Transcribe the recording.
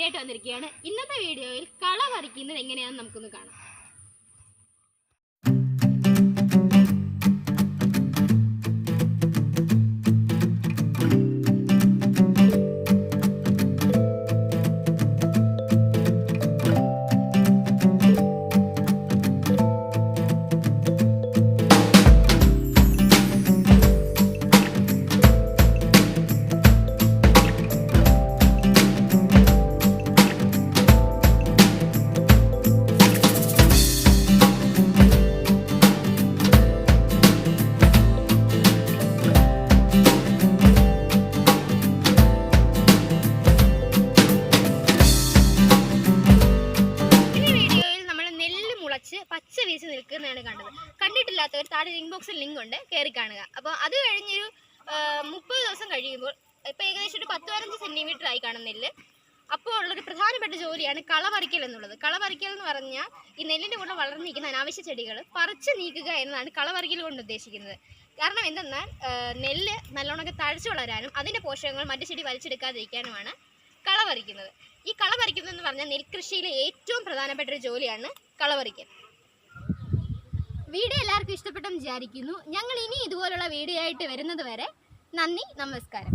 Video ആയിട്ട് വന്നിരിക്കുകയാണ്. ഇന്നത്തെ വീഡിയോയിൽ കള പറിക്കുന്നത് എങ്ങനെയാണെന്ന് നമുക്കൊന്ന് കാണാം. പച്ച വീശി നിൽക്കുന്നതാണ് കണ്ടത്. കണ്ടിട്ടില്ലാത്തവർ താഴെ ലിങ്ക് ബോക്സിൽ ലിങ്ക് ഉണ്ട്, കയറി കാണുക. അപ്പോൾ അത് കഴിഞ്ഞൊരു 30 ദിവസം കഴിയുമ്പോൾ ഇപ്പോൾ ഏകദേശം ഒരു 10-15 സെൻറ്റിമീറ്റർ ആയി കാണും നെല്ല്. അപ്പോൾ ഉള്ളൊരു പ്രധാനപ്പെട്ട ജോലിയാണ് കള പറിക്കൽ എന്നുള്ളത്. കള പറിക്കൽ എന്ന് പറഞ്ഞാൽ ഈ നെല്ലിൻ്റെ കൂടെ വളർന്നിരിക്കുന്ന അനാവശ്യ ചെടികൾ പറിച്ച് നീക്കുക എന്നതാണ് കള പറിക്കൽ കൊണ്ട് ഉദ്ദേശിക്കുന്നത്. കാരണം എന്തെന്നാൽ നെല്ല് നല്ലോണമൊക്കെ തഴച്ചു വളരാനും അതിൻ്റെ പോഷകങ്ങൾ മറ്റു ചെടി വലിച്ചെടുക്കാതിരിക്കാനുമാണ് കള പറിക്കുന്നത്. ഈ കള പറിക്കുന്നതെന്ന് പറഞ്ഞാൽ നെൽകൃഷിയിലെ ഏറ്റവും പ്രധാനപ്പെട്ട ഒരു ജോലിയാണ് കള പറിക്കൽ. വീഡിയോ എല്ലാവർക്കും ഇഷ്ടപ്പെട്ടെന്ന് വിചാരിക്കുന്നു. ഞങ്ങൾ ഇനി ഇതുപോലുള്ള വീഡിയോ ആയിട്ട് വരുന്നത് വരെ നന്ദി, നമസ്കാരം.